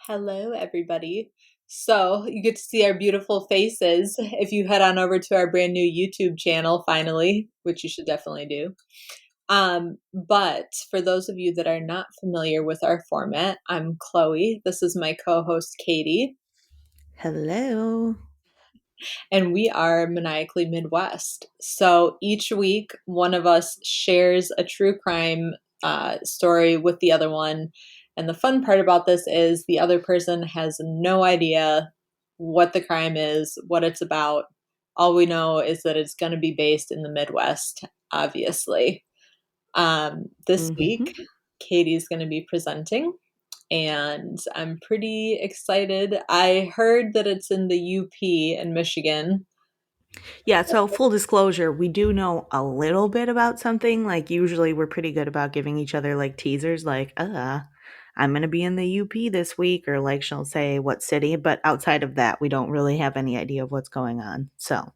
Hello, everybody. So, you get to see our beautiful faces if you head on over to our brand new YouTube channel finally, which you should definitely do. But for those of you that are not familiar with our format, I'm Chloe. This is my co host, Katie, Hello. and we are Maniacally Midwest. So, each week, one of us shares a true crime story with the other one. And the fun part about this is the other person has no idea what the crime is, what it's about. All we know is that it's going to be based in the Midwest, obviously. This week, hmm Katie's going to be presenting, and I'm pretty excited. I heard that it's in the UP in Michigan. Yeah, so full disclosure, we do know a little bit about something. Like, usually we're pretty good about giving each other like teasers, like, I'm going to be in the UP this week, or like she'll say what city. But outside of that, we don't really have any idea of what's going on. So,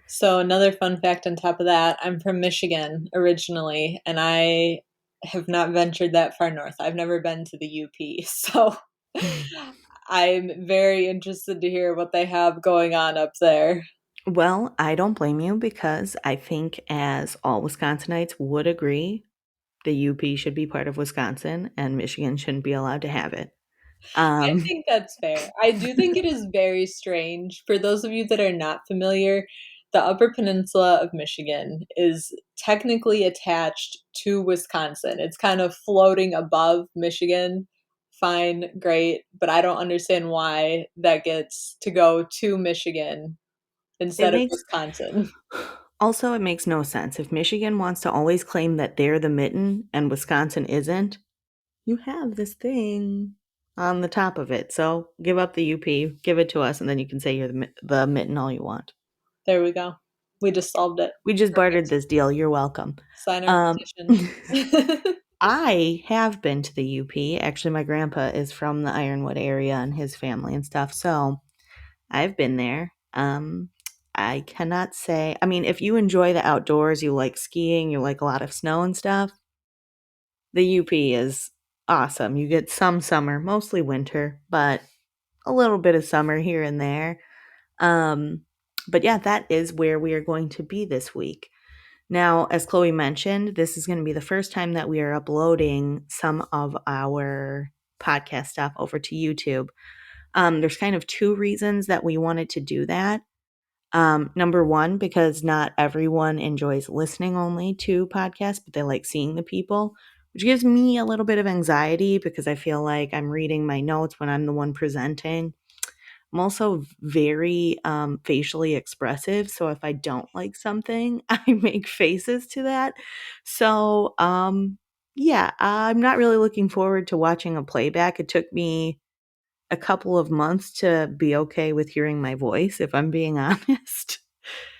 So, another fun fact on top of that, I'm from Michigan originally, and I have not ventured that far north. I've never been to the UP. So, I'm very interested to hear what they have going on up there. well, I don't blame you because I think, as all Wisconsinites would agree, the UP should be part of Wisconsin and Michigan shouldn't be allowed to have it. I Um, think that's fair. I do think it is very strange. For those of you that are not familiar, the Upper Peninsula of Michigan is technically attached to Wisconsin. It's kind of floating above Michigan. Fine, great, but I don't understand why that gets to go to Michigan it instead of makes Wisconsin. Also, it makes no sense. If Michigan wants to always claim that they're the mitten and Wisconsin isn't, you have this thing on the top of it. So give up the UP, give it to us, and then you can say you're the mitten all you want. There we go. We just solved it. We just bartered Perfect. this deal. You're welcome. Sign our Um, petition. I have been to the UP. Actually, my grandpa is from the Ironwood area and his family and stuff. So I've been there. I cannot say, I mean, if you enjoy the outdoors, you like skiing, you like a lot of snow and stuff, the UP is awesome. You get some summer, mostly winter, but a little bit of summer here and there. Um, but yeah, that is where we are going to be this week. Now, as Chloe mentioned, this is going to be the first time that we are uploading some of our podcast stuff over to YouTube. There's kind of two reasons that we wanted to do that. Number one, because not everyone enjoys listening only to podcasts, but they like seeing the people, which gives me a little bit of anxiety because I feel like I'm reading my notes when I'm the one presenting. I'm also very facially expressive. So if I don't like something, I make faces to that. So, yeah, I'm not really looking forward to watching a playback. It took me a couple of months to be okay with hearing my voice, if I'm being honest.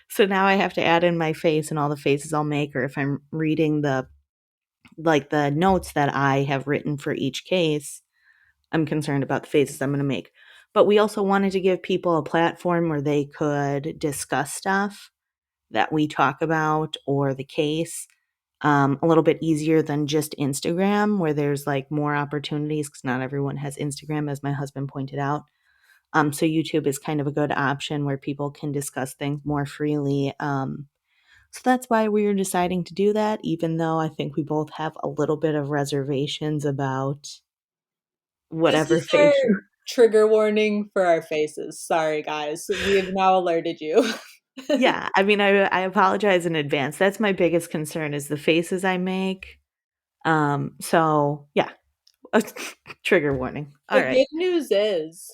So now I have to add in my face and all the faces I'll make, or if I'm reading the notes that I have written for each case, I'm concerned about the faces I'm going to make. But we also wanted to give people a platform where they could discuss stuff that we talk about or the case a little bit easier than just Instagram, where there's like more opportunities because not everyone has Instagram, as my husband pointed out. So YouTube is kind of a good option where people can discuss things more freely. So that's why we are deciding to do that, even though I think we both have a little bit of reservations about This whatever is our face. trigger warning for our faces. Sorry, guys. We have now alerted you. Yeah, I mean, I apologize in advance. That's my biggest concern is the faces I make. So yeah, trigger warning. All The right. good news is,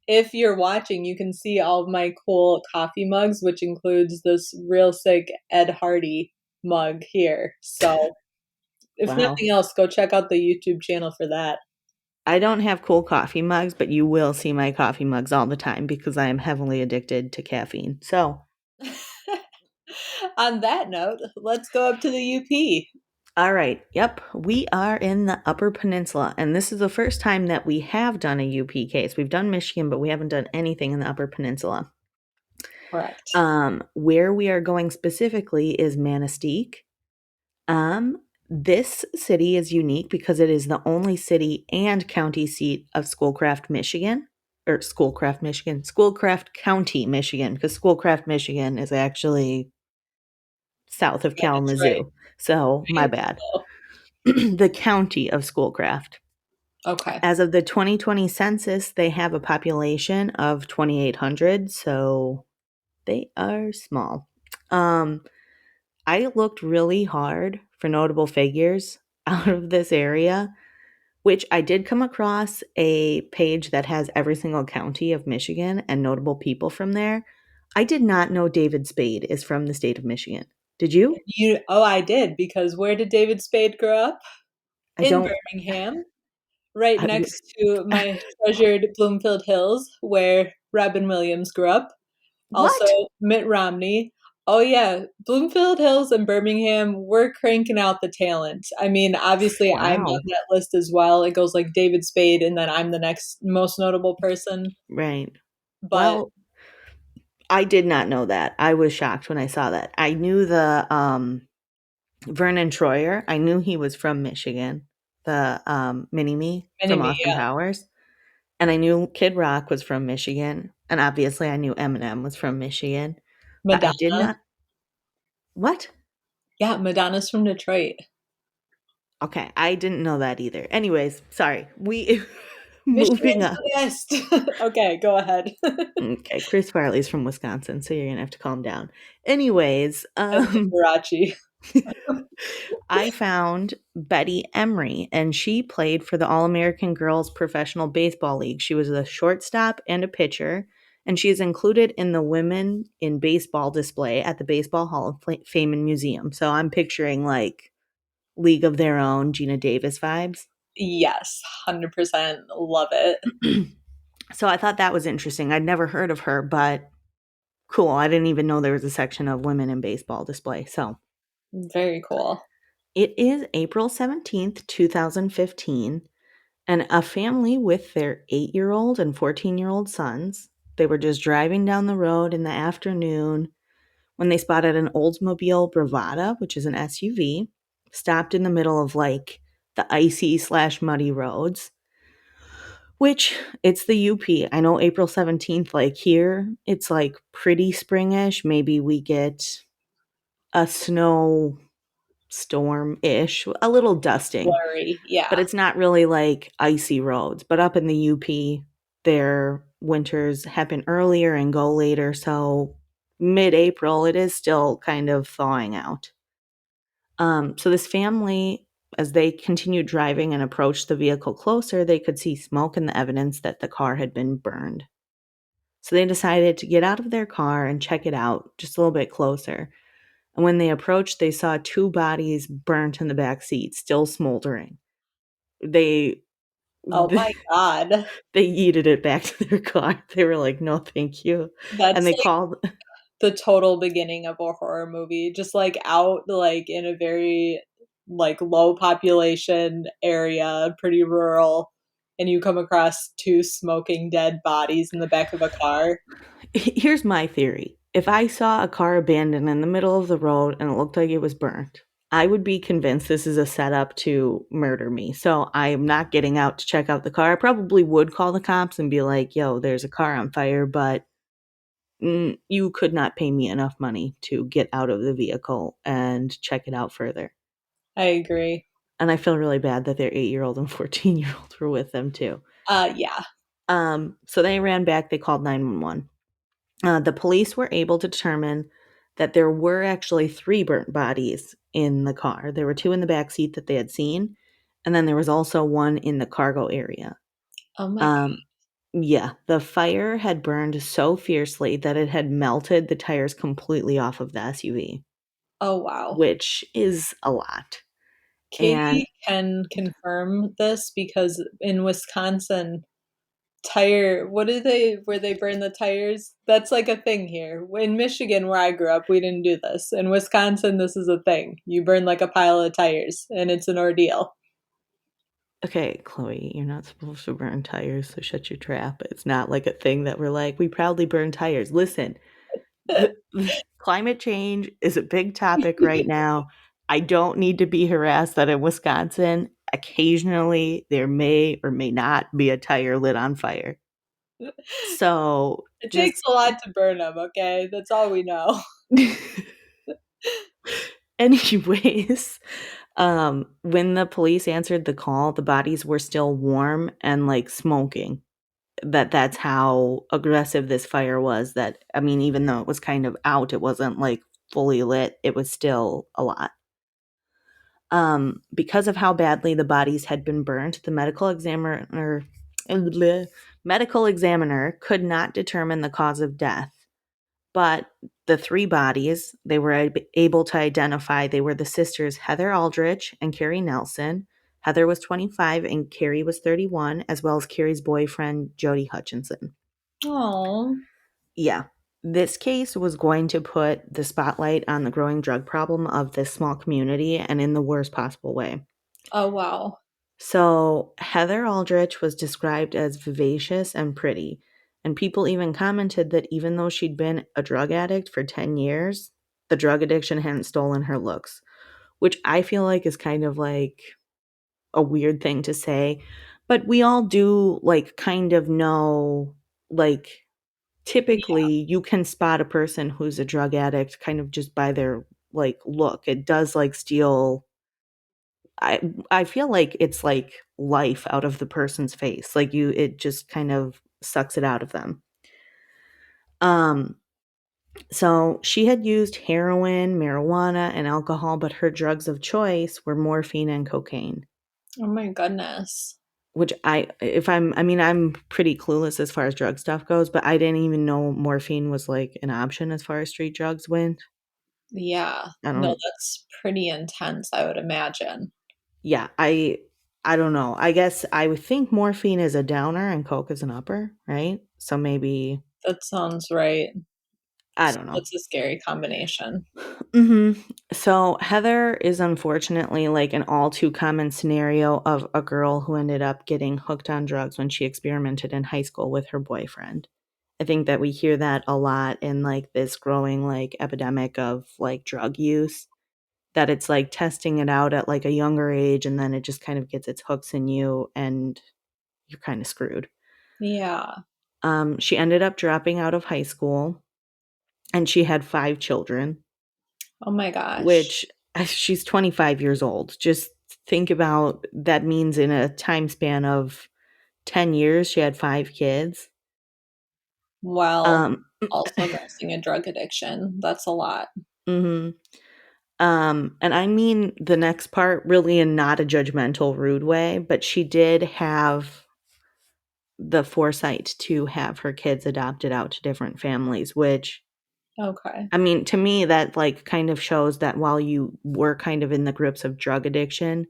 if you're watching, you can see all of my cool coffee mugs, which includes this real sick Ed Hardy mug here. So, if Wow. nothing else, go check out the YouTube channel for that. I don't have cool coffee mugs, but you will see my coffee mugs all the time because I am heavily addicted to caffeine. So, On that note, let's go up to the UP. all right. Yep. We are in the Upper Peninsula, and this is the first time that we have done a UP case. We've done Michigan, but we haven't done anything in the Upper Peninsula. Correct. Where we are going specifically is Manistique. This city is unique because it is the only city and county seat of Schoolcraft, Michigan, or Schoolcraft County, Michigan, because Schoolcraft, Michigan is actually south of Yeah, that's right. Kalamazoo. So, my bad. The county of Schoolcraft. Okay. As of the 2020 census, they have a population of 2,800, so they are small. Um, I looked really hard for notable figures out of this area, which I did come across a page that has every single county of Michigan and notable people from there. I did not know David Spade is from the state of Michigan. Did you? I did, because where did David Spade grow up? I In don't. Birmingham, right I, next to my treasured Bloomfield Hills, where Robin Williams grew up. Also, what? Mitt Romney. Oh yeah, Bloomfield Hills and Birmingham, we're cranking out the talent. I mean, obviously I'm on Wow. that list as well. It goes like David Spade and then I'm the next most notable person. Right. But Well, I did not know that. I was shocked when I saw that. I knew the Vernon Troyer. I knew he was from Michigan. The mini me mini from me, Austin yeah. Powers. And I knew Kid Rock was from Michigan. And obviously I knew Eminem was from Michigan. But I did Madonna. not. What? Yeah, Madonna's from Detroit. Okay, I didn't know that either. Anyways, sorry. We moving Michigan's on. the best. Okay, go ahead. Okay, Chris Farley's from Wisconsin, so you're gonna have to calm down. Anyways, And Liberace. I found Betty Emery, and she played for the All American Girls Professional Baseball League. She was a shortstop and a pitcher, and she is included in the Women in Baseball display at the Baseball Hall of Fame and Museum. So I'm picturing like League of Their Own, Gina Davis vibes. Yes, 100% love it. So I thought that was interesting. I'd never heard of her, but cool. I didn't even know there was a section of Women in Baseball display. So Very cool. it is April 17th, 2015. And a family with their 8-year-old and 14-year-old sons, they were just driving down the road in the afternoon when they spotted an Oldsmobile Bravada, which is an SUV, stopped in the middle of like the icy slash muddy roads, which it's the UP. I know April 17th, like here, it's like pretty springish. Maybe we get a snow storm ish, a little dusting, Blurry. but Yeah. it's not really like icy roads. But up in the UP, their winters happen earlier and go later. So mid April, it is still kind of thawing out. So this family, as they continued driving and approached the vehicle closer, they could see smoke and the evidence that the car had been burned. So they decided to get out of their car and check it out just a little bit closer. And when they approached, they saw two bodies burnt in the back seat, still smoldering. They Oh my God. they yeeted it back to their car. They were like, "No, thank you." And That's they like called. the total beginning of a horror movie. Just like out like in a very like low population area, pretty rural, and you come across two smoking dead bodies in the back of a car. Here's my theory. If I saw a car abandoned in the middle of the road and it looked like it was burnt, I would be convinced this is a setup to murder me. So I am not getting out to check out the car. I probably would call the cops and be like, "Yo, there's a car on fire," but you could not pay me enough money to get out of the vehicle and check it out further. I agree. And I feel really bad that their 8-year-old and 14-year-old were with them too. Yeah. So they ran back, they called 911. The police were able to determine that there were actually three burnt bodies in the car. There were two in the back seat that they had seen, and then there was also one in the cargo area. Oh my God. Um, yeah, the fire had burned so fiercely that it had melted the tires completely off of the SUV, Oh wow. which is a lot. And Katie can confirm this because in Wisconsin, tire what do they where they burn the tires, that's like a thing here. In Michigan where I grew up, we didn't do this. In Wisconsin, this is a thing. You burn like a pile of tires and it's an ordeal. okay, Chloe, you're not supposed to burn tires, so shut your trap. It's not like a thing that we're like, we proudly burn tires. Listen, the climate change is a big topic right now. I don't need to be harassed that in Wisconsin, occasionally there may or may not be a tire lit on fire. So It takes just a lot to burn them, okay? That's all we know. anyways, when the police answered the call, the bodies were still warm and like smoking. That's how aggressive this fire was. That I mean, even though it was kind of out, it wasn't like fully lit. It was still a lot. Because of how badly the bodies had been burnt, the medical examiner could not determine the cause of death. But the three bodies they were able to identify, they were the sisters Heather Aldrich and Carrie Nelson. Heather was 25 and Carrie was 31, as well as Carrie's boyfriend, Jody Hutchinson. Oh. Yeah. This case was going to put the spotlight on the growing drug problem of this small community and in the worst possible way. Oh, wow. So, Heather Aldrich was described as vivacious and pretty, and people even commented that even though she'd been a drug addict for 10 years, the drug addiction hadn't stolen her looks, which I feel like is kind of like a weird thing to say, but we all do like kind of know, like, Yeah. typically you can spot a person who's a drug addict kind of just by their like look. It does like steal, I feel like it's like life out of the person's face. Like it just kind of sucks it out of them. Um so she had used heroin, marijuana, and alcohol, but her drugs of choice were morphine and cocaine. Oh my goodness. Which I'm pretty clueless as far as drug stuff goes, but I didn't even know morphine was like an option as far as street drugs went. Yeah. I No, don't that's pretty intense, I would imagine. Yeah, I don't know. I guess I would think morphine is a downer and coke is an upper, right? So maybe That sounds right. I So don't know. that's a scary combination. So Heather is unfortunately like an all too common scenario of a girl who ended up getting hooked on drugs when she experimented in high school with her boyfriend. I think that we hear that a lot in like this growing like epidemic of like drug use, that it's like testing it out at like a younger age and then it just kind of gets its hooks in you and you're kind of screwed. Yeah. She ended up dropping out of high school and she had 5 children, Oh my gosh. which she's 25 years old. Just think about that means in a time span of 10 years, she had 5 kids. While Um, also nursing a drug addiction. That's a lot. mhm. And I mean the next part really in not a judgmental, rude way, but she did have the foresight to have her kids adopted out to different families, which Okay. I mean, to me, that like kind of shows that while you were kind of in the grips of drug addiction,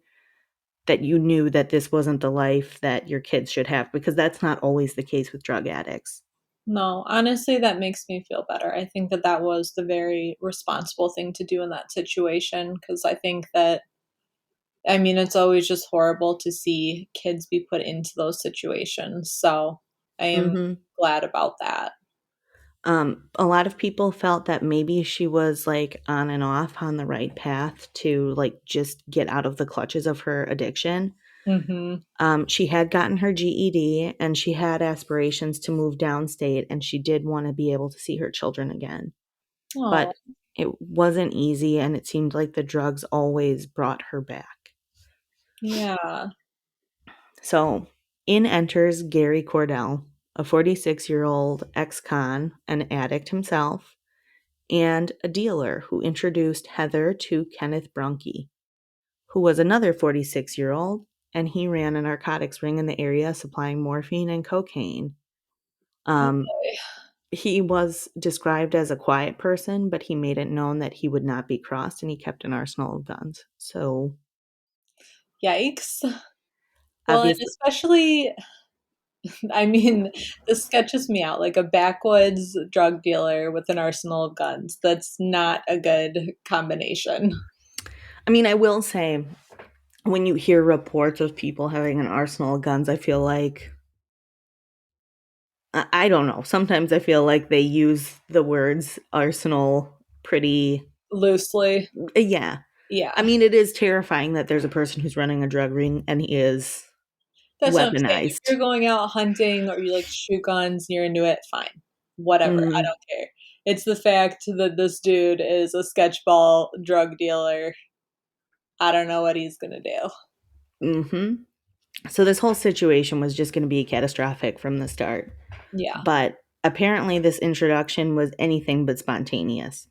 that you knew that this wasn't the life that your kids should have, because that's not always the case with drug addicts. No, honestly, that makes me feel better. I think that that was the very responsible thing to do in that situation because I think that, I mean, it's always just horrible to see kids be put into those situations. So I am Hmm. glad about that. A lot of people felt that maybe she was like on and off on the right path to like just get out of the clutches of her addiction. Mhm. She had gotten her GED and she had aspirations to move downstate and she did want to be able to see her children again. Oh, But it wasn't easy and it seemed like the drugs always brought her back. yeah. So in enters Gary Cordell, a 46-year-old ex-con, an addict himself, and a dealer who introduced Heather to Kenneth Brunke, who was another 46-year-old, and he ran a narcotics ring in the area supplying morphine and cocaine. Um, Okay. he was described as a quiet person, but he made it known that he would not be crossed and he kept an arsenal of guns. So, Yikes. Well, and obviously, especially, I mean, this sketches me out like a backwoods drug dealer with an arsenal of guns. That's not a good combination. I mean, I will say, when you hear reports of people having an arsenal of guns, I feel like, I don't know. Sometimes I feel like they use the words arsenal pretty, Loosely. yeah. Yeah. I mean, it is terrifying that there's a person who's running a drug ring and he is That's what I'm saying. If weaponized. you're going out hunting or you like to shoot guns and you're into it, fine. Whatever. I Mm-hmm. don't care. It's the fact that this dude is a sketchball drug dealer. I don't know what he's gonna do. Mm-hmm. So this whole situation was just going to be catastrophic from the start. Yeah. But apparently, this introduction was anything but spontaneous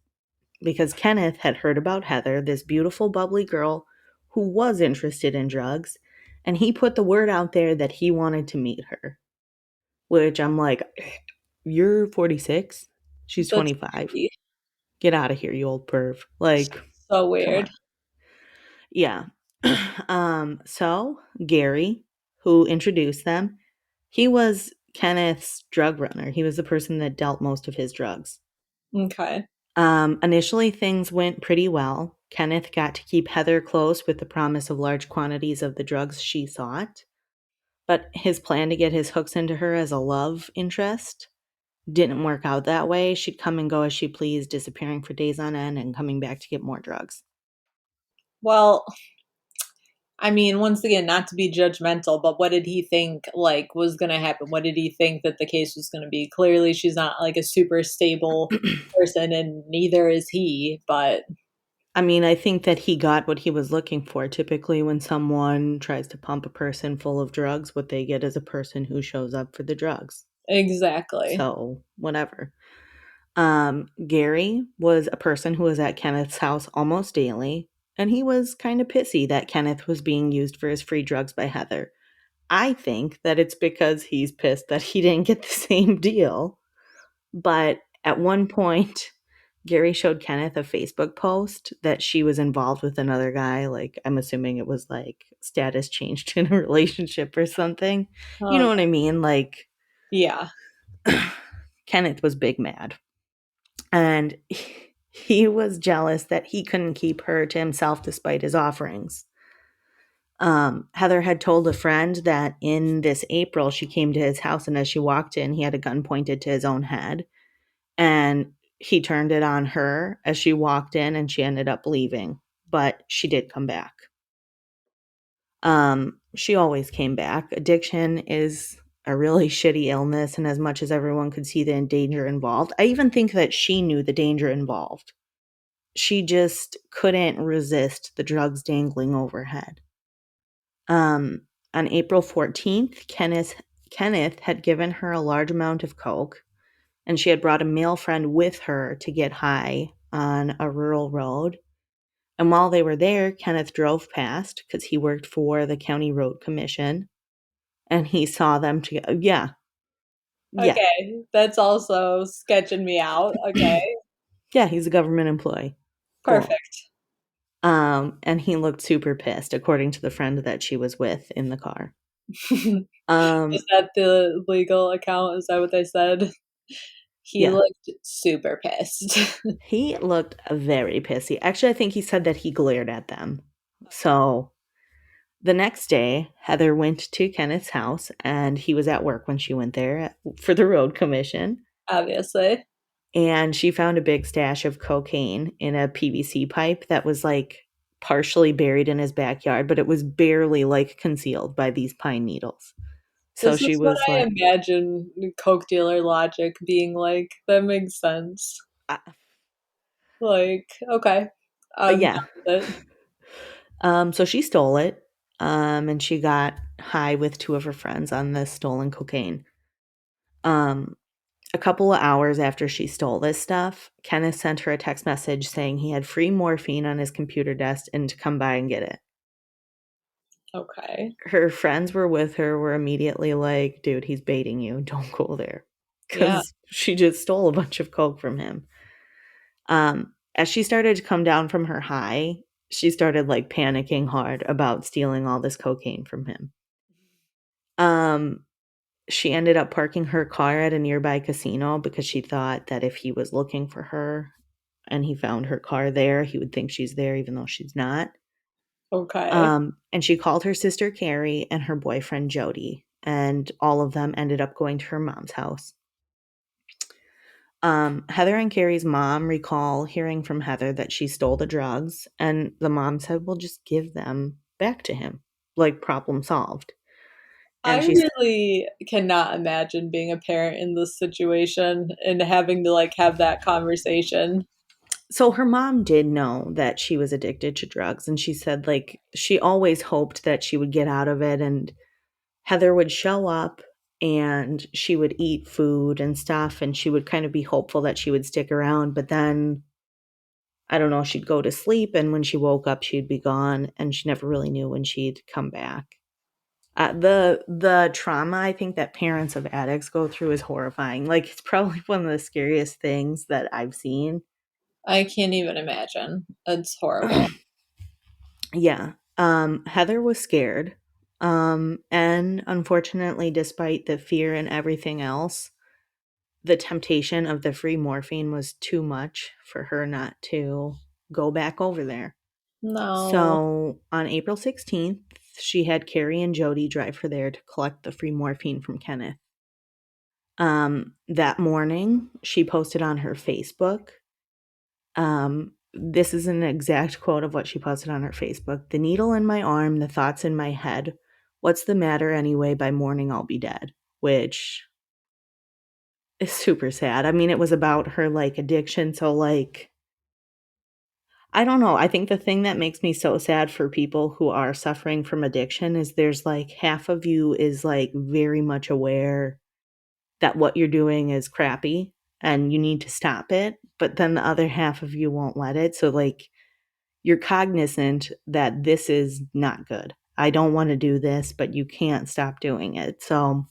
because Kenneth had heard about Heather, this beautiful, bubbly girl who was interested in drugs, and he put the word out there that he wanted to meet her. Which I'm like, you're 46, she's That's 25. creepy. Get out of here, you old perv. Like, So come weird. on. Yeah. So Gary, who introduced them, he was Kenneth's drug runner. He was the person that dealt most of his drugs. Okay. Initially, things went pretty well. Kenneth got to keep Heather close with the promise of large quantities of the drugs she sought. But his plan to get his hooks into her as a love interest didn't work out that way. She'd come and go as she pleased, disappearing for days on end and coming back to get more drugs. Well, I mean, once again, not to be judgmental, but what did he think like was gonna happen? What did he think that the case was gonna be? Clearly she's not like a super stable person and neither is he, but I mean, I think that he got what he was looking for. Typically, when someone tries to pump a person full of drugs, what they get is a person who shows up for the drugs. exactly. So, whatever. Gary was a person who was at Kenneth's house almost daily, and he was kind of pissy that Kenneth was being used for his free drugs by Heather. I think that it's because he's pissed that he didn't get the same deal. But at one point, Gary showed Kenneth a Facebook post that she was involved with another guy. Like, I'm assuming it was like status changed in a relationship or something. You know Oh, what I mean? Like, yeah. Kenneth was big mad. And he was jealous that he couldn't keep her to himself despite his offerings. Heather had told a friend that in this April she came to his house, and as she walked in, he had a gun pointed to his own head. And he turned it on her as she walked in, and she ended up leaving. But she did come back. She always came back. Addiction is a really shitty illness, and as much as everyone could see the danger involved, I even think that she knew the danger involved. She just couldn't resist the drugs dangling overhead. On April 14th, Kenneth had given her a large amount of coke, and she had brought a male friend with her to get high on a rural road. And while they were there, Kenneth drove past because he worked for the county road commission, and he saw them together. Yeah, yeah, Okay. That's also sketching me out. Okay. yeah. He's a government employee. Cool. Perfect. And he looked super pissed, according to the friend that she was with in the car. Is Um, that the legal account? Is that what they said? He yeah, looked super pissed. he looked very pissy. Actually, I think he said that he glared at them. So the next day, Heather went to Kenneth's house, and he was at work when she went there for the road commission. Obviously. And she found a big stash of cocaine in a PVC pipe that was like partially buried in his backyard, but it was barely like concealed by these pine needs. So This she is what was I like, imagine coke dealer logic being like. That makes sense. uh, Like, okay, I'm down yeah. with it. So she stole it. And she got high with two of her friends on the stolen cocaine. Um, a couple of hours after she stole this stuff, Kenneth sent her a text message saying he had free morphine on his computer desk and to come by and get it. Okay. Her friends were with her were immediately like, dude, he's baiting you. Don't go there. Yeah. Because she just stole a bunch of coke from him. As she started to come down from her high, she started like panicking hard about stealing all this cocaine from him. Um, she ended up parking her car at a nearby casino because she thought that if he was looking for her and he found her car there, he would think she's there even though she's not. Okay. And she called her sister Carrie and her boyfriend Jody, and all of them ended up going to her mom's house. Heather and Carrie's mom recall hearing from Heather that she stole the drugs, and the mom said, well, just give them back to him. Like, problem solved. I And really cannot imagine being a parent in this situation and having to like have that conversation. so her mom did know that she was addicted to drugs, and she said, like, she always hoped that she would get out of it, and Heather would show up and she would eat food and stuff, and she would kind of be hopeful that she would stick around, but then I don't know, she'd go to sleep, and when she woke up, she'd be gone, and she never really knew when she'd come back. The trauma I think that parents of addicts go through is horrifying. Like, it's probably one of the scariest things that I've seen. I can't even imagine. It's horrible. Yeah. Heather was scared. And unfortunately, despite the fear and everything else, the temptation of the free morphine was too much for her not to go back over there. No. So on April 16th, she had Carrie and Jody drive her there to collect the free morphine from Kenneth. That morning, she posted on her Facebook. This is an exact quote of what she posted on her Facebook. The needle in my arm, the thoughts in my head. What's the matter anyway? By morning, I'll be dead. Which is super sad. I mean, it was about her like addiction. So, like, I don't know. I think the thing that makes me so sad for people who are suffering from addiction is there's like half of you is like very much aware that what you're doing is crappy and you need to stop it. But then the other half of you won't let it. So, like, you're cognizant that this is not good. I don't want to do this, but you can't stop doing it. So,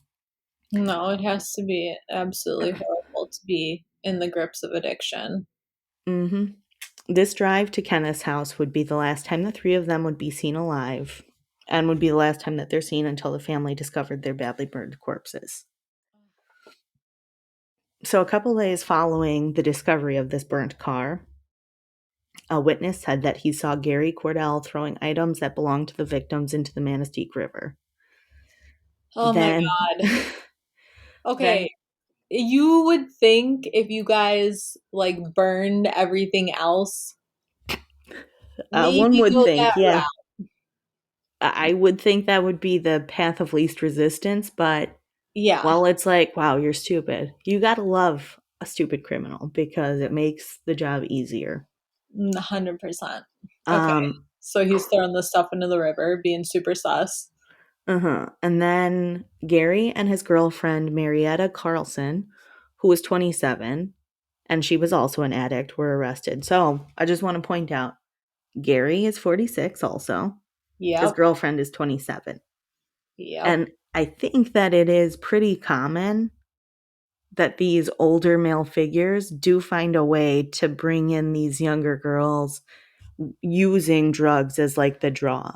No, it has to be absolutely horrible to be in the grips of addiction. hmm this drive to Kenneth's house would be the last time the three of them would be seen alive and would be the last time that they're seen until the family discovered their badly burned corpses. So, a couple days following the discovery of this burnt car, a witness said that he saw Gary Cordell throwing items that belonged to the victims into the Manistique River. Oh my Then, God. Okay. then You would think if you guys like burned everything else, one maybe would go that think, yeah, route. I would think that would be the path of least resistance, but Yeah, while it's like, wow, you're stupid, you gotta love a stupid criminal because it makes the job easier. 100%. Okay. Um, So he's throwing the stuff into the river, being super sus. uh-huh. And then Gary and his girlfriend, Marietta Carlson, who was 27, and she was also an addict, were arrested. So I just want to point out Gary is 46 also. His Yep. girlfriend is 27. Yep. And I think that it is pretty common that these older male figures do find a way to bring in these younger girls using drugs as like the draw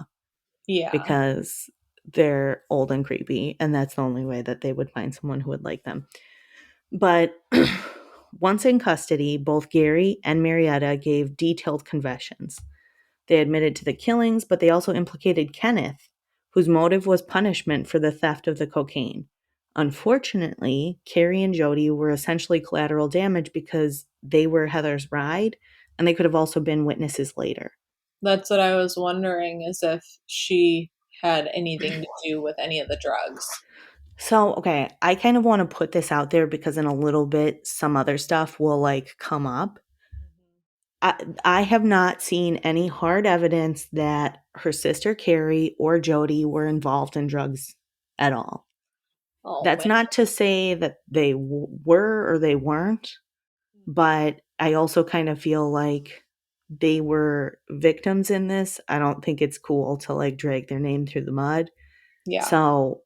Yeah. because they're old and creepy, and that's the only way that they would find someone who would like them. But once in custody, both Gary and Marietta gave detailed confessions. They admitted to the killings, but they also implicated Kenneth, whose motive was punishment for the theft of the cocaine. Unfortunately, Carrie and Jody were essentially collateral damage because they were Heather's bride, and they could have also been witnesses later. That's what I was wondering is if she had anything to do with any of the drugs. So, okay, I kind of want to put this out there because in a little bit, some other stuff will like come up. I have not seen any hard evidence that her sister Carrie or Jody were involved in drugs at all. Oh That's man. not to say that they were or they weren't, but I also kind of feel like they were victims in this. I don't think it's cool to like drag their name through the mud. Yeah. So,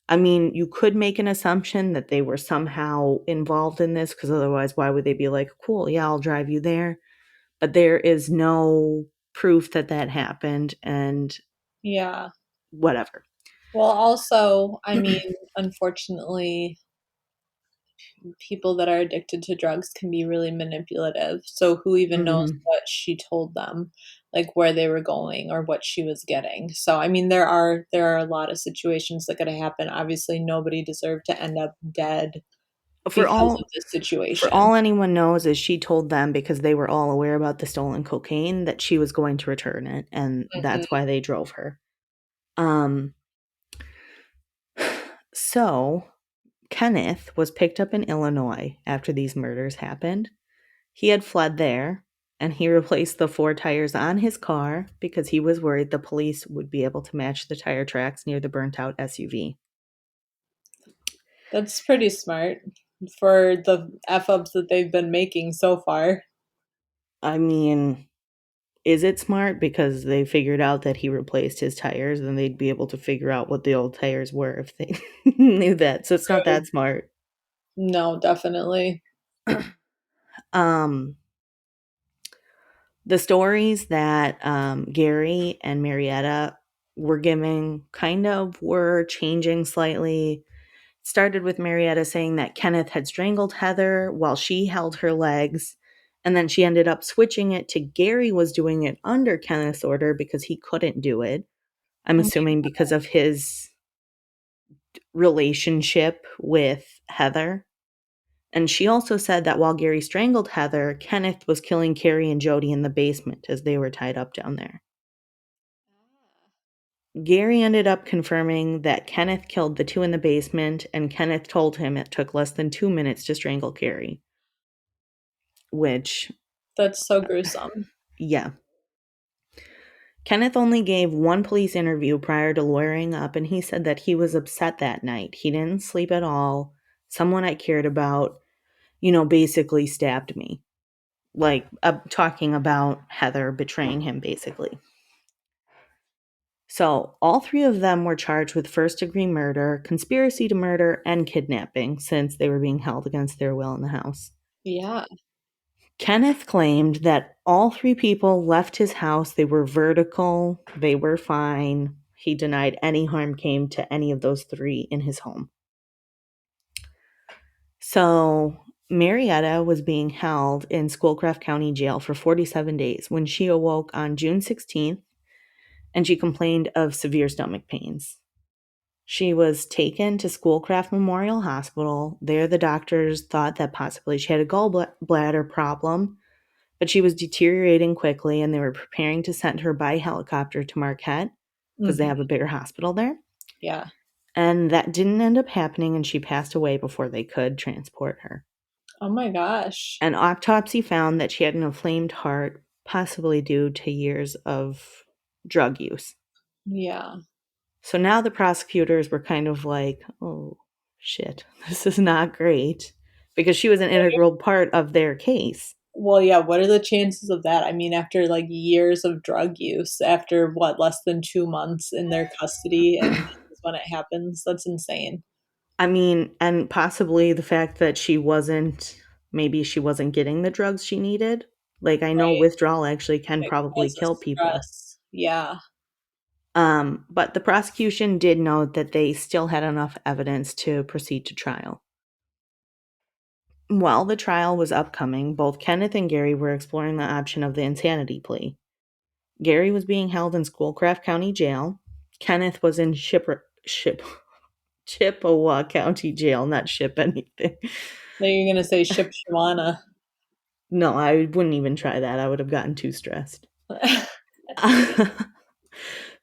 I mean, you could make an assumption that they were somehow involved in this because otherwise, why would they be like, cool, yeah, I'll drive you there? But there is no proof that that happened and Yeah. whatever. Well, also, I mean, unfortunately, people that are addicted to drugs can be really manipulative. So who even knows hmm what she told them, like where they were going or what she was getting. So I mean, there are a lot of situations that could happen. Obviously, nobody deserved to end up dead For because of all this for situation. all anyone knows is she told them, because they were all aware about the stolen cocaine, that she was going to return it, and that's Mhm. why they drove her. Um so Kenneth was picked up in Illinois after these murders happened. He had fled there, and he replaced the 4 tires on his car because he was worried the police would be able to match the tire tracks near the burnt out SUV. That's pretty smart for the F ups that they've been making so far. I mean, is it smart? Because they figured out that he replaced his tires, and they'd be able to figure out what the old tires were if they knew that. So it's not True. that smart. No, definitely. Um, the stories that Gary and Marietta were giving kind of were changing slightly. Started with Marietta saying that Kenneth had strangled Heather while she held her legs. And then she ended up switching it to Gary was doing it under Kenneth's order because he couldn't do it. I'm Oh assuming because of his relationship with Heather. And she also said that while Gary strangled Heather, Kenneth was killing Carrie and Jody in the basement as they were tied up down there. Gary ended up confirming that Kenneth killed the 2 in the basement, and Kenneth told him it took less than 2 minutes to strangle Carrie. Which, that's so gruesome. yeah. Kenneth only gave one police interview prior to lawyering up, and he said that he was upset that night. He didn't sleep at all. Someone I cared about, basically stabbed me. Like, talking about Heather betraying him, basically. So, all 3 of them were charged with first-degree murder, conspiracy to murder, and kidnapping, since they were being held against their will in the house. Yeah. Kenneth claimed that all 3 people left his house. They were vertical. They were fine. He denied any harm came to any of those 3 in his home. So, Marietta was being held in Schoolcraft County Jail for 47 days when she awoke on June 16th, and she complained of severe stomach pains. She was taken to Schoolcraft Memorial Hospital. There, the doctors thought that possibly she had a gallbladder problem, but she was deteriorating quickly, and they were preparing to send her by helicopter to Marquette because they Mhm. have a bigger hospital there. Yeah. And that didn't end up happening, and she passed away before they could transport her. Oh my gosh. An autopsy found that she had an inflamed heart, possibly due to years of drug use. Yeah. So now the prosecutors were kind of like, oh, shit, this is not great, because she was an integral part of their case. Well, yeah, what are the chances of that? I mean, after like years of drug use, after what, less than 2 months in their custody, and this is when it happens? That's insane. I mean, and possibly the fact that maybe she wasn't getting the drugs she needed. Like, I know Right. withdrawal actually can It probably causes kill people. stress. Yeah. But the prosecution did note that they still had enough evidence to proceed to trial. While the trial was upcoming, both Kenneth and Gary were exploring the option of the insanity plea. Gary was being held in Schoolcraft County Jail. Kenneth was in Chippewa County Jail, not ship anything. Now you're gonna say Ship Shawana. No, I wouldn't even try that. I would have gotten too stressed. That's funny.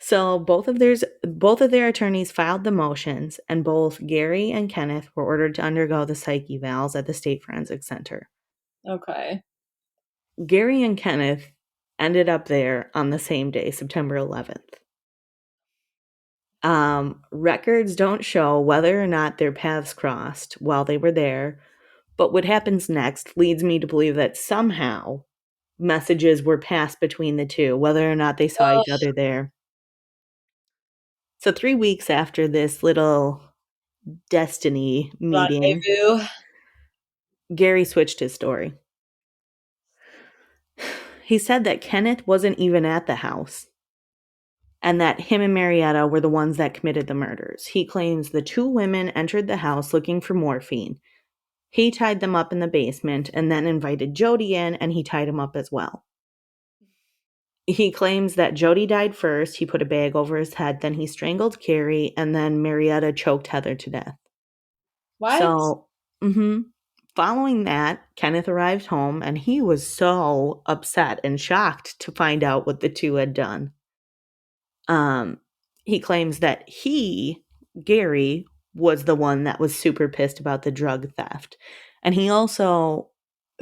So both of their attorneys filed the motions, and both Gary and Kenneth were ordered to undergo the psych evals at the State Forensic Center. Okay. Gary and Kenneth ended up there on the same day, September 11th. Records don't show whether or not their paths crossed while they were there, but what happens next leads me to believe that somehow messages were passed between the 2, whether or not they saw Oh, each other there. So 3 weeks after this little destiny meeting, rendezvous. Gary switched his story. He said that Kenneth wasn't even at the house, and that him and Marietta were the ones that committed the murders. He claims the 2 women entered the house looking for morphine. He tied them up in the basement and then invited Jody in, and he tied him up as well. He claims that Jody died first. He put a bag over his head, then he strangled Carrie, and then Marietta choked Heather to death. What? So Mm-hmm. Following that, Kenneth arrived home and he was so upset and shocked to find out what the two had done. He claims that Gary, was the one that was super pissed about the drug theft. And he also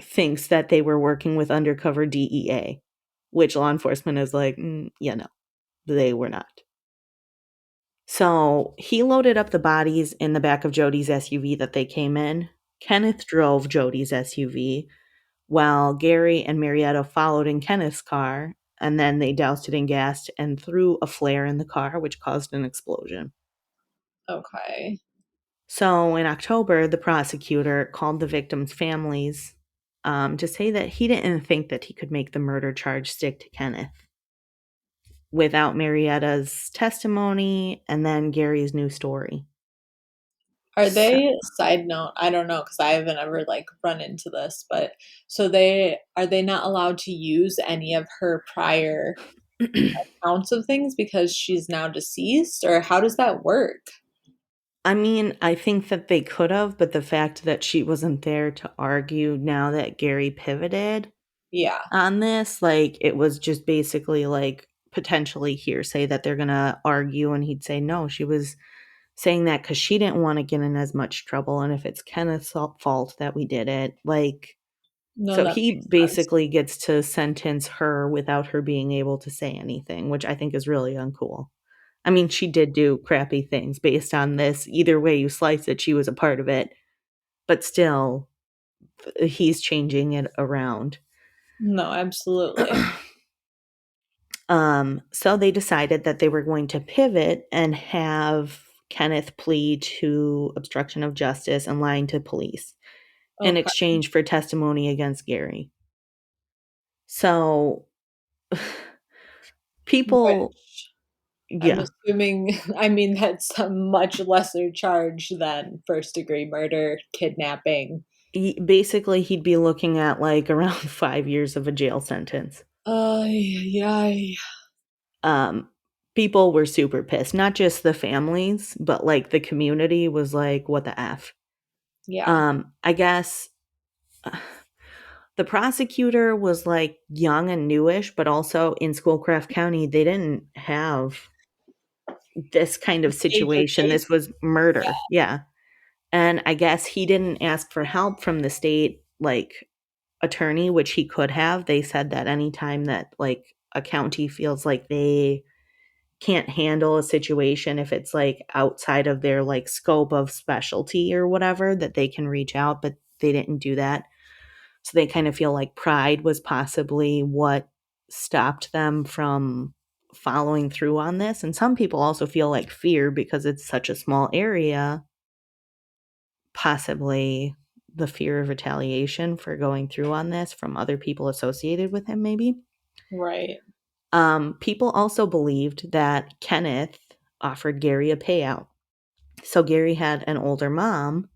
thinks that they were working with undercover DEA, which law enforcement is like, yeah, no, they were not. So he loaded up the bodies in the back of Jody's SUV that they came in. Kenneth drove Jody's SUV while Gary and Marietta followed in Kenneth's car, and then they doused it in gas and threw a flare in the car, which caused an explosion. Okay. So in October, the prosecutor called the victims' families to say that he didn't think that he could make the murder charge stick to Kenneth without Marietta's testimony and then Gary's new story. Are So, they, side note, I don't know because I haven't ever like run into this, but so are they not allowed to use any of her prior accounts of things because she's now deceased, or how does that work? I mean, I think that they could have, but the fact that she wasn't there to argue now that Gary pivoted Yeah. on this, like, it was just basically like potentially hearsay that they're going to argue. And he'd say, no, she was saying that because she didn't want to get in as much trouble. And if it's Kenneth's fault that we did it, like, No, so that he makes sense. basically gets to sentence her without her being able to say anything, which I think is really uncool. I mean, she did do crappy things based on this. Either way you slice it, she was a part of it. But still, he's changing it around. No, absolutely. So they decided that they were going to pivot and have Kenneth plead to obstruction of justice and lying to police in Okay. exchange for testimony against Gary. So people, Which I'm yeah, assuming, I mean, that's a much lesser charge than first degree murder, kidnapping. basically he'd be looking at like around 5 years of a jail sentence. Yeah. um People were super pissed, not just the families, but like the community was like, what the f. Yeah. I guess the prosecutor was like young and newish, but also in Schoolcraft County they didn't have this kind of Major situation. This case. was murder, yeah. And I guess he didn't ask for help from the state like attorney, which he could have. They said that anytime that like a county feels like they can't handle a situation, if it's like outside of their like scope of specialty or whatever, that they can reach out, but they didn't do that. So they kind of feel like pride was possibly what stopped them from following through on this. And some people also feel like fear because it's such a small area, possibly the fear of retaliation for going through on this from other people associated with him, maybe. Right. People also believed that Kenneth offered Gary a payout. So Gary had an older mom,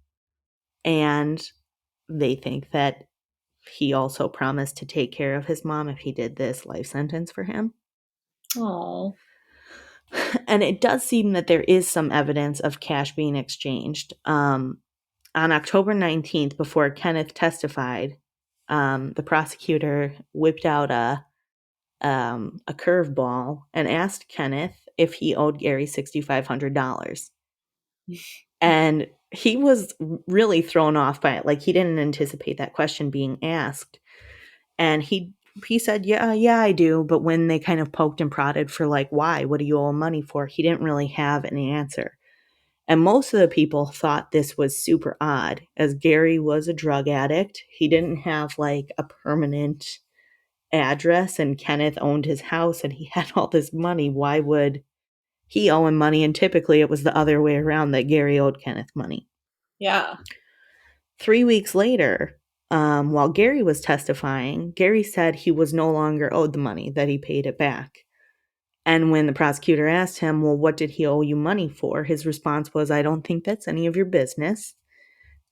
and they think that he also promised to take care of his mom if he did this life sentence for him. Oh. And it does seem that there is some evidence of cash being exchanged. On October 19th, before Kenneth testified, the prosecutor whipped out a curveball and asked Kenneth if he owed Gary $6,500. And he was really thrown off by it. Like, he didn't anticipate that question being asked. And he said, yeah, I do. But when they kind of poked and prodded for like, why? What do you owe him money for? He didn't really have an answer. And most of the people thought this was super odd, as Gary was a drug addict. He didn't have like a permanent address, and Kenneth owned his house and he had all this money. Why would he owe him money? And typically it was the other way around, that Gary owed Kenneth money. Yeah. 3 weeks later, while Gary was testifying, Gary said he was no longer owed the money, that he paid it back. And when the prosecutor asked him, well, what did he owe you money for? His response was, I don't think that's any of your business.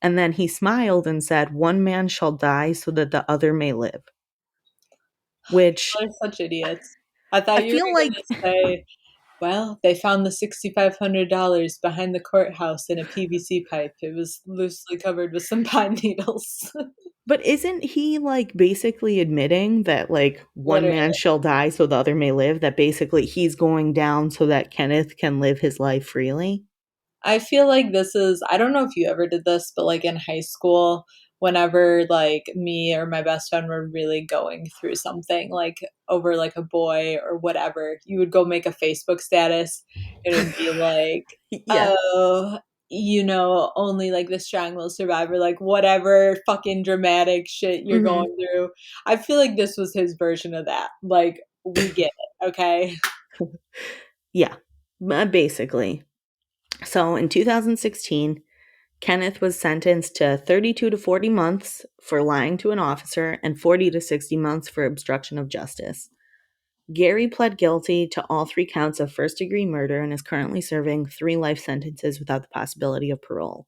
And then he smiled and said, one man shall die so that the other may live. Which They're such idiots. I I thought you feel were like, gonna say Well, they found the $6,500 behind the courthouse in a PVC pipe. It was loosely covered with some pine needles. But isn't he, like, basically admitting that, like, one man Literally. shall die so the other may live? That basically he's going down so that Kenneth can live his life freely? I feel like this is, I don't know if you ever did this, but like in high school, whenever like me or my best friend were really going through something like over like a boy or whatever, you would go make a Facebook status. It would be like, Yeah. oh, only like the strong will survive, or like whatever fucking dramatic shit you're Mhm. going through. I feel like this was his version of that. Like, we get it, okay? Yeah. Basically. So in 2016, Kenneth was sentenced to 32 to 40 months for lying to an officer and 40 to 60 months for obstruction of justice. Gary pled guilty to all 3 counts of first-degree murder and is currently serving 3 life sentences without the possibility of parole.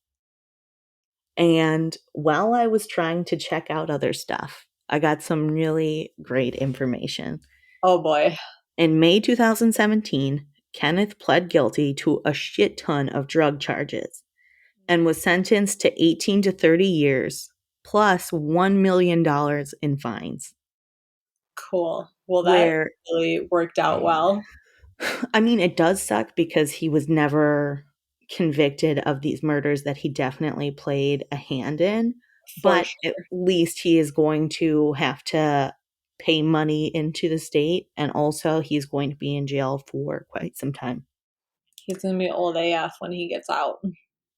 And while I was trying to check out other stuff, I got some really great information. Oh boy. In May 2017, Kenneth pled guilty to a shit ton of drug charges and was sentenced to 18 to 30 years plus $1 million in fines. Cool. Well, that Where, really worked out well. I mean, it does suck because he was never convicted of these murders that he definitely played a hand in, For but at sure. least he is going to have to pay money into the state, and also he's going to be in jail for quite some time. He's gonna be old AF when he gets out.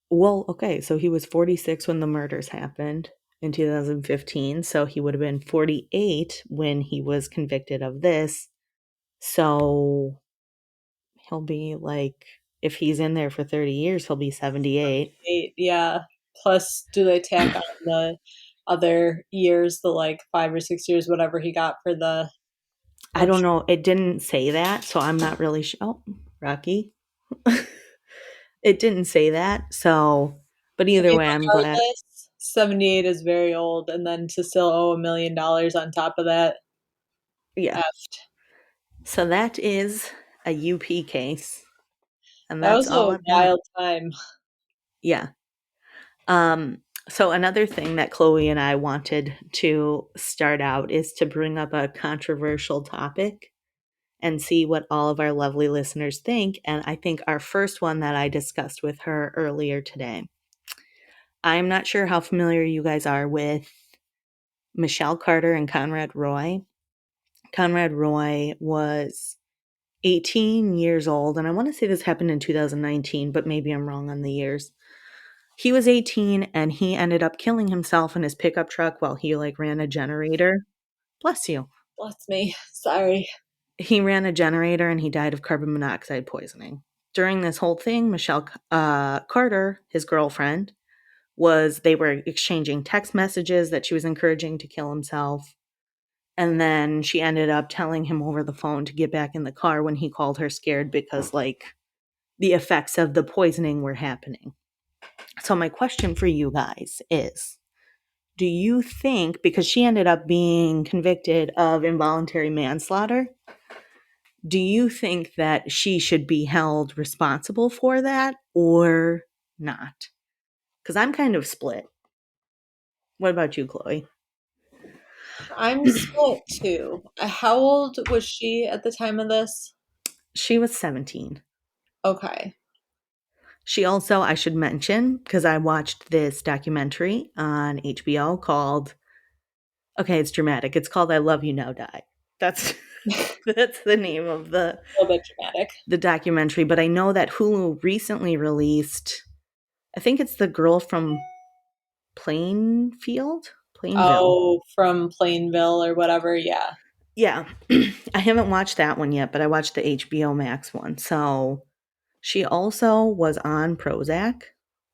Well, okay, so he was 46 when the murders happened in 2015, so he would have been 48 when he was convicted of this. So he'll be like, if he's in there for 30 years, he'll be 78. 8, yeah. Plus, do they tack on the other years, the like 5 or 6 years, whatever he got for the I don't obstruction? know. It didn't say that, so I'm not really sure. Oh, Rocky. It didn't say that, so, but I either mean, way, I'm glad. regardless, 78 is very old, and then to still owe $1 million on top of that, Yeah. effed. So that is a UP case, and That that's was all a I've got. wild time. Yeah. Um, so another thing that Chloe and I wanted to start out is to bring up a controversial topic and see what all of our lovely listeners think. And I think our first one that I discussed with her earlier today. I'm not sure how familiar you guys are with Michelle Carter and Conrad Roy. Conrad Roy was 18 years old, and I want to say this happened in 2019, but maybe I'm wrong on the years. He was 18 and he ended up killing himself in his pickup truck while he like ran a generator. Bless you. Bless me. Sorry. He ran a generator and he died of carbon monoxide poisoning. During this whole thing, Michelle Carter, his girlfriend, they were exchanging text messages that she was encouraging to kill himself. And then she ended up telling him over the phone to get back in the car when he called her scared because like the effects of the poisoning were happening. So my question for you guys is, do you think, because she ended up being convicted of involuntary manslaughter, do you think that she should be held responsible for that or not? Because I'm kind of split. What about you, Chloe? I'm split too. How old was she at the time of this? She was 17. Okay. She also, I should mention, because I watched this documentary on HBO called, okay, it's dramatic. It's called I Love You Now Die. That's A that's the name of little bit dramatic. the documentary, but I know that Hulu recently released, I think it's the girl from Plainville. Oh, from Plainville or whatever. Yeah. Yeah. I haven't watched that one yet, but I watched the HBO Max one. So she also was on Prozac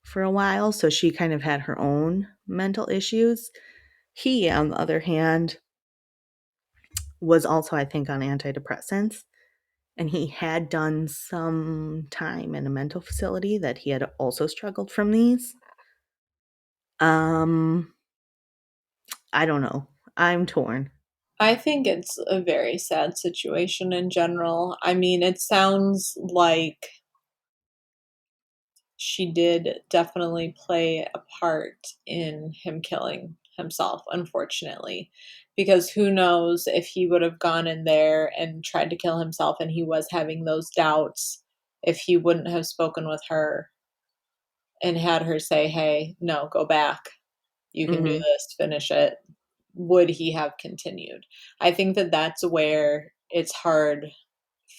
for a while, so she kind of had her own mental issues. He, on the other hand, was also, I think, on antidepressants, and he had done some time in a mental facility that he had also struggled from these. Um, I don't know. I'm torn. I think it's a very sad situation in general. I mean, it sounds like she did definitely play a part in him killing himself, unfortunately. Because who knows if he would have gone in there and tried to kill himself and he was having those doubts, if he wouldn't have spoken with her and had her say, hey, no, go back. You can do Mm-hmm. this, finish it. Would he have continued? I think that that's where it's hard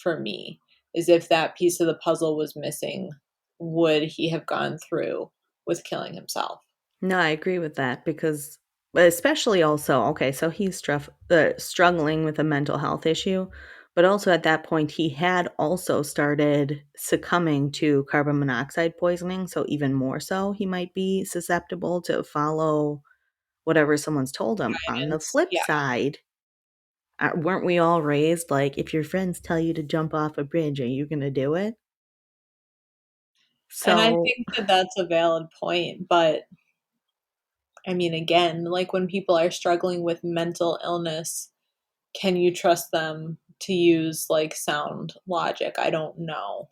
for me, is if that piece of the puzzle was missing, would he have gone through with killing himself? No, I agree with that because, especially also, okay, so he's struggling with a mental health issue, but also at that point, he had also started succumbing to carbon monoxide poisoning. So, even more so, he might be susceptible to follow whatever someone's told him. On the And flip yeah, side, weren't we all raised like, if your friends tell you to jump off a bridge, are you going to do it? and I So, think that that's a valid point, but I mean, again, like when people are struggling with mental illness, can you trust them to use like sound logic? I don't know.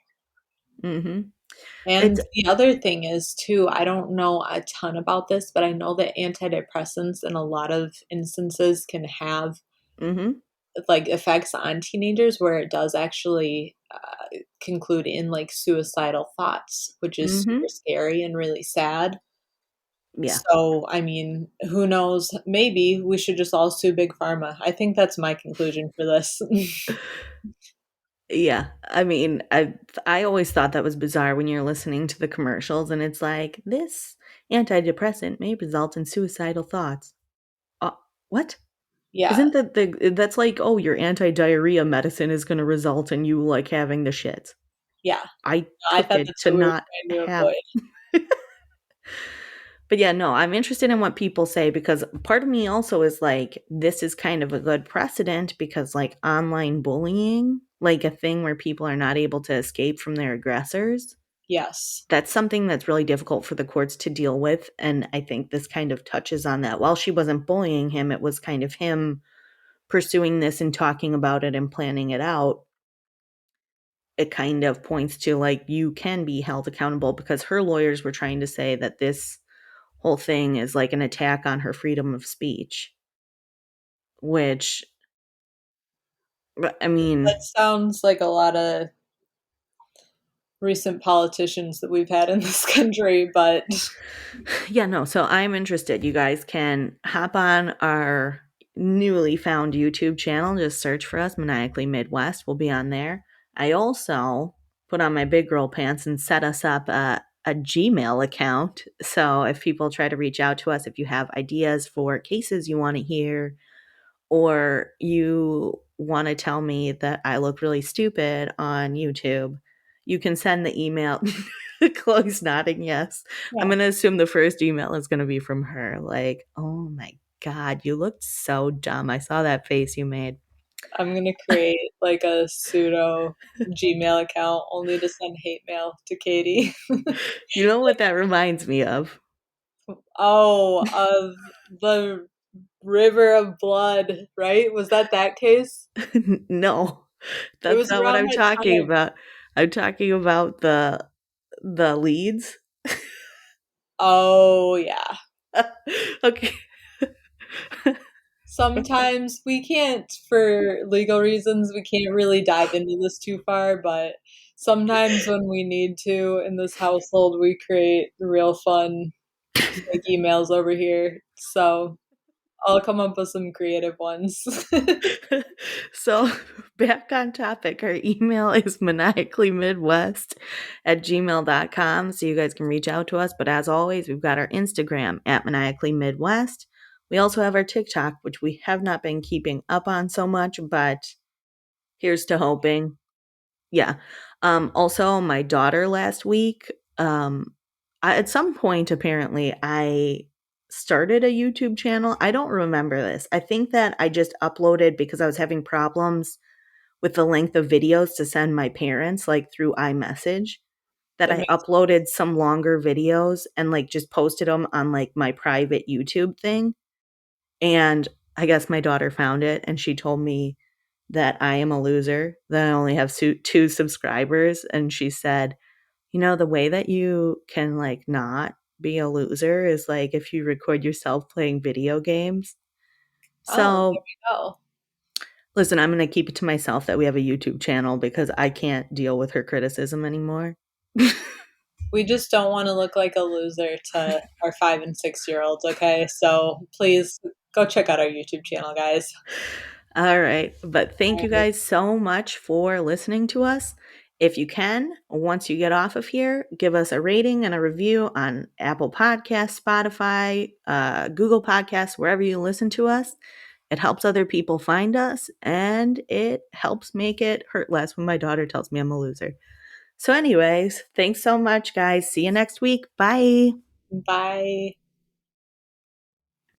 hmm And it's, the other thing is too, I don't know a ton about this, but I know that antidepressants in a lot of instances can have hmm like effects on teenagers where it does actually conclude in like suicidal thoughts, which is super hmm scary and really sad. yeah. So, I mean, who knows? Maybe we should just all sue Big Pharma. I think that's my conclusion for this. Yeah, I mean, I always thought that was bizarre when you're listening to the commercials and it's like, "This antidepressant may result in suicidal thoughts." Uh, what? Yeah, Isn't that that's like, "Oh, your anti-diarrhea medicine is gonna result in you, like, having the shits." yeah. I I took thought it that's to what we were not trying to have. avoid. But yeah, no, I'm interested in what people say because part of me also is like, this is kind of a good precedent because, like, online bullying, like a thing where people are not able to escape from their aggressors, Yes. that's something that's really difficult for the courts to deal with. And I think this kind of touches on that. While she wasn't bullying him, it was kind of him pursuing this and talking about it and planning it out. It kind of points to like, you can be held accountable because her lawyers were trying to say that this whole thing is like an attack on her freedom of speech, which, I mean, That sounds like a lot of recent politicians that we've had in this country, but yeah, no. So I'm interested. You guys can hop on our newly found YouTube channel. Just search for us, Maniacally Midwest. We'll be on there. I also put on my big girl pants and set us up a Gmail account. So if people try to reach out to us, if you have ideas for cases you want to hear, or you want to tell me that I look really stupid on YouTube, you can send the email. Chloe's nodding yes. I'm yeah, going to assume the first email is going to be from her. Like, oh my God, you looked so dumb. I saw that face you made. I'm gonna create like a pseudo Gmail account only to send hate mail to Katie. You know what that reminds me of? Oh, of the river of blood, right? Was that case? No, It that's was not what around I'm that talking time. about. I'm talking about the leads. Oh, yeah. Okay. Sometimes we can't, for legal reasons, we can't really dive into this too far, but sometimes when we need to in this household, we create real fun fake emails over here. So I'll come up with some creative ones. So back on topic, our email is maniacallymidwest@gmail.com. So you guys can reach out to us. But as always, we've got our Instagram at maniacallymidwest. We also have our TikTok, which we have not been keeping up on so much, but here's to hoping. Yeah. Also my daughter last week, at some point apparently I started a YouTube channel. I don't remember this. I think that I just uploaded because I was having problems with the length of videos to send my parents like through iMessage, that That I makes uploaded some longer videos and like just posted them on like my private YouTube thing. And I guess my daughter found it and she told me that I am a loser, that I only have two subscribers. And she said, you know, the way that you can like not be a loser is like if you record yourself playing video games. Oh, there So we go. listen, I'm going to keep it to myself that we have a YouTube channel because I can't deal with her criticism anymore. We just don't want to look like a loser to our 5 and 6 year olds, okay? So please go check out our YouTube channel, guys. All right. But thank All you right. guys so much for listening to us. If you can, once you get off of here, give us a rating and a review on Apple Podcasts, Spotify, Google Podcasts, wherever you listen to us. It helps other people find us and it helps make it hurt less when my daughter tells me I'm a loser. So, anyways, thanks so much, guys. See you next week. Bye. Bye.